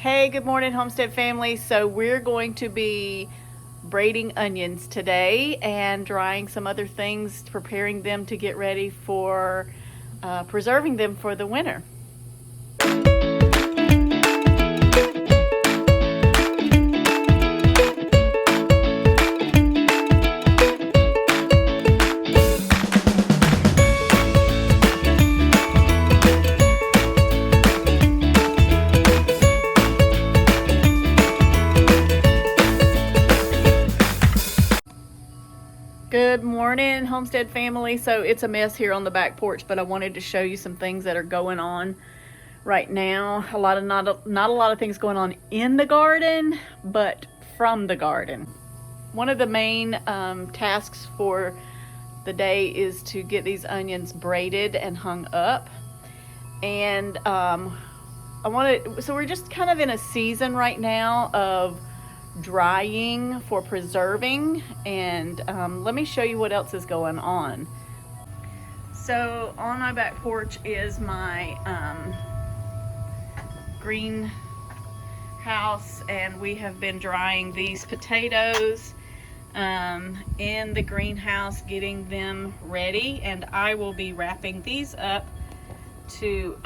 Hey, good morning, Homestead family. So we're going to be braiding onions today and drying some other things, preparing them to get ready for preserving them for the winter. Good morning, Homestead family. So it's a mess here on the back porch, but I wanted to show you some things that are going on right now. Not a lot of things going on in the garden, but from the garden. One of the main tasks for the day is to get these onions braided and hung up. And so we're just kind of in a season right now of drying for preserving, and let me show you what else is going on. So on my back porch is my greenhouse, and we have been drying these potatoes in the greenhouse, getting them ready, and I will be wrapping these up to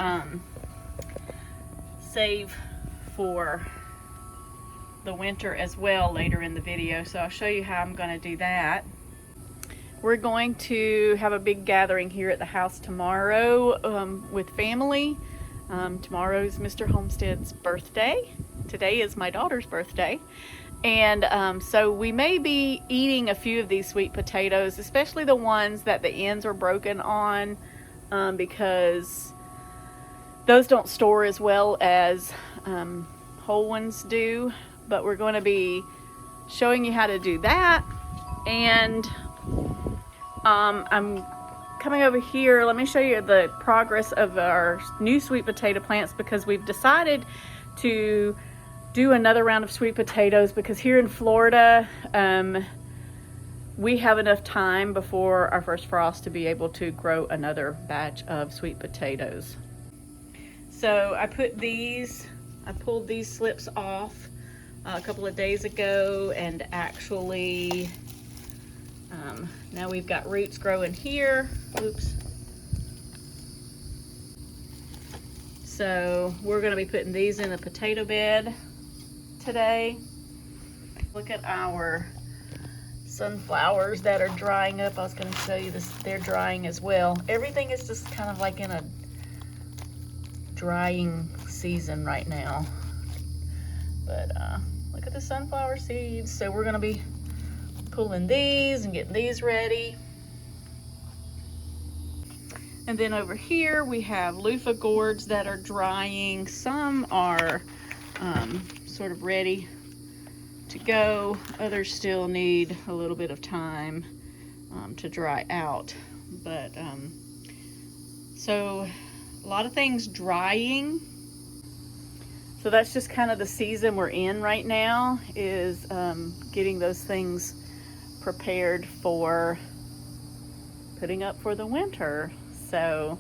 save for the winter as well later in the video. So I'll show you how I'm going to do that. We're going to have a big gathering here at the house tomorrow with family. Tomorrow's Mr. Homestead's birthday. Today is my daughter's birthday. And so we may be eating a few of these sweet potatoes, especially the ones that the ends are broken on, because those don't store as well as whole ones do. But we're going to be showing you how to do that. And I'm coming over here. Let me show you the progress of our new sweet potato plants, because we've decided to do another round of sweet potatoes, because here in Florida we have enough time before our first frost to be able to grow another batch of sweet potatoes. So I pulled these slips off a couple of days ago, and actually now we've got roots growing here. Oops. So we're going to be putting these in a potato bed today. Look at our sunflowers that are drying up. I was going to show you this. They're drying as well. Everything is just kind of like in a drying season right now. But look at the sunflower seeds. So we're going to be pulling these and getting these ready. And then over here we have loofah gourds that are drying. Some are sort of ready to go. Others still need a little bit of time to dry out. But so a lot of things drying. So that's just kind of the season we're in right now, is getting those things prepared for putting up for the winter. So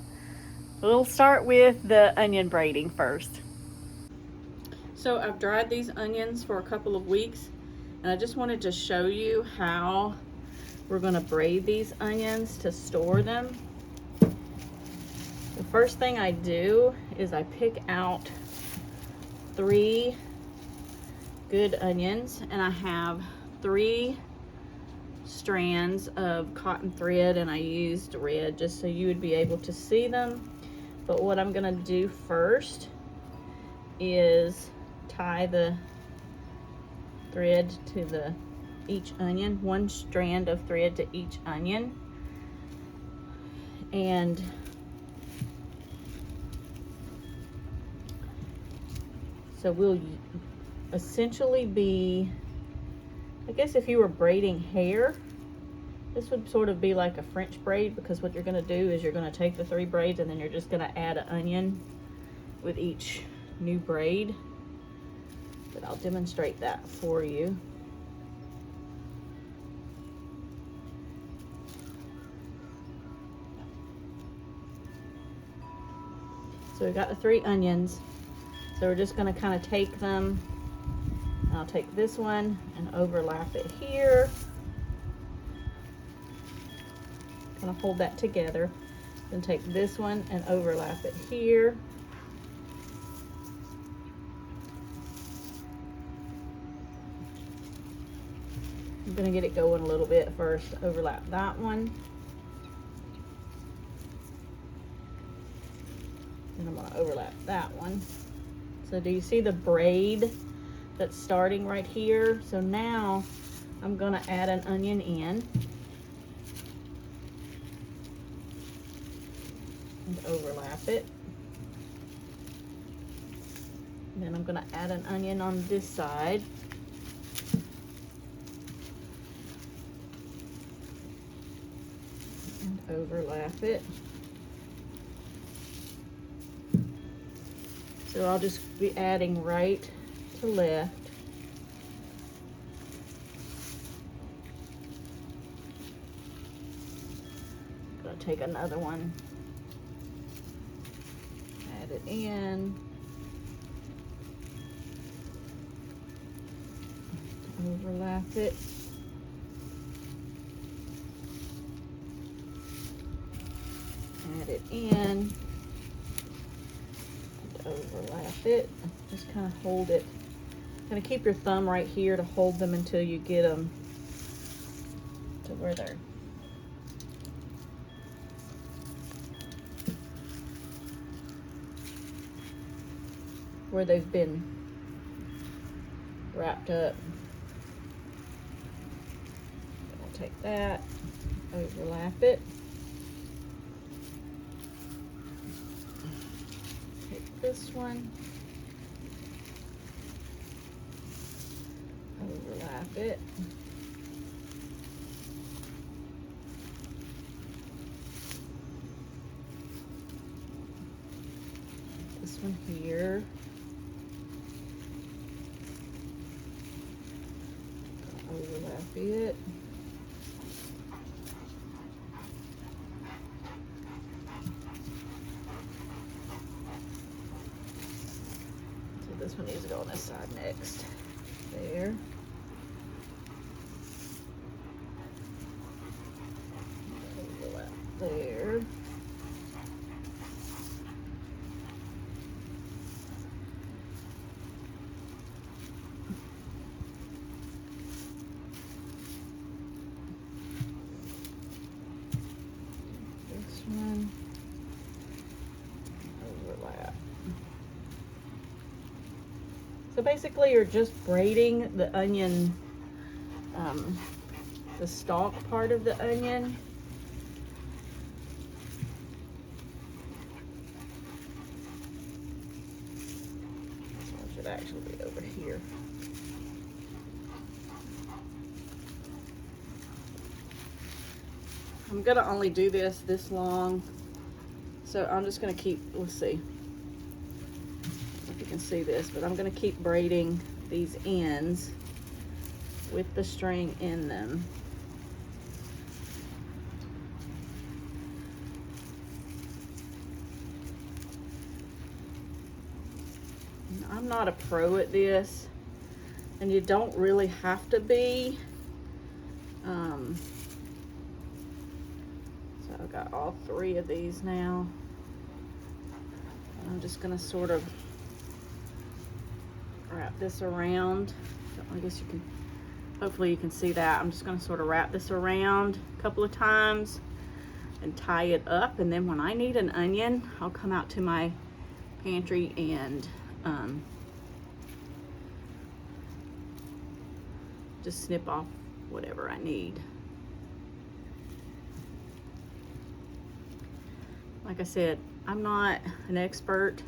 we'll start with the onion braiding first. So I've dried these onions for a couple of weeks, and I just wanted to show you how we're going to braid these onions to store them. The first thing I do is I pick out 3 good onions, and I have 3 strands of cotton thread, and I used red just so you would be able to see them. But what I'm gonna do first is tie the thread to each onion, 1 strand of thread to each onion. And so we'll essentially be, I guess if you were braiding hair, this would sort of be like a French braid, because what you're going to do is you're going to take the 3 braids and then you're just going to add an onion with each new braid. But I'll demonstrate that for you. So we've got the 3 onions. So we're just going to kind of take them. I'll take this one and overlap it here. Kind of hold that together. Then take this one and overlap it here. I'm going to get it going a little bit first. Overlap that one. And I'm going to overlap that one. So do you see the braid that's starting right here? So now I'm going to add an onion in. And overlap it. And then I'm going to add an onion on this side. And overlap it. So I'll just be adding right to left. Gonna take another one, add it in, overlap it. Add it in. Overlap it. Just kind of hold it. Kind of keep your thumb right here to hold them until you get them to where they've been wrapped up. I'll take that, overlap it. This one, overlap it, this one here, overlap it. This one needs to go on this side next. There. Overlap there. This one. Overlap. So basically you're just braiding the onion, the stalk part of the onion. This one should actually be over here. I'm gonna only do this long. So I'm just gonna keep, let's see. You can see this, but I'm going to keep braiding these ends with the string in them. I'm not a pro at this, and you don't really have to be. So I've got all three of these now. I'm just going to sort of wrap this around. So I guess you can, hopefully you can see that. I'm just going to sort of wrap this around a couple of times and tie it up, and then when I need an onion, I'll come out to my pantry and just snip off whatever I need. Like I said, I'm not an expert,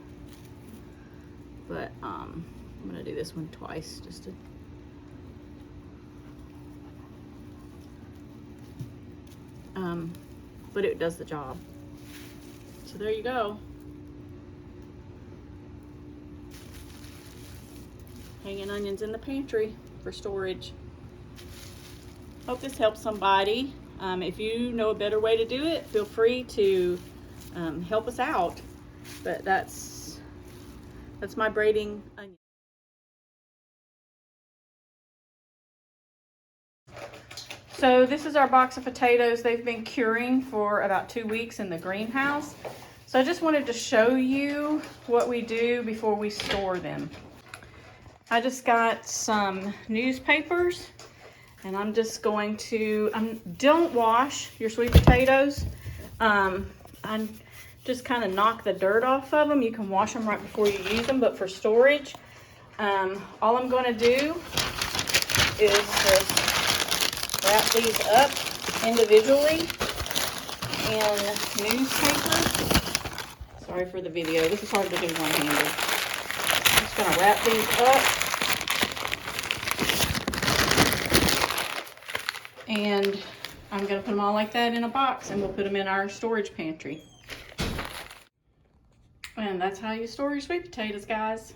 but I'm gonna do this one twice just to but it does the job. So there you go. Hanging onions in the pantry for storage. Hope this helps somebody. If you know a better way to do it, feel free to help us out. But that's That's my braiding onion. So this is our box of potatoes. They've been curing for about 2 weeks in the greenhouse. So I just wanted to show you what we do before we store them. I just got some newspapers, and I'm just going to, don't wash your sweet potatoes. I just kind of knock the dirt off of them. You can wash them right before you use them, but for storage, all I'm going to do is just wrap these up individually in newspaper. Sorry for the video. This is hard to do one-handed. I'm just going to wrap these up. And I'm going to put them all like that in a box, and we'll put them in our storage pantry. And that's how you store your sweet potatoes, guys.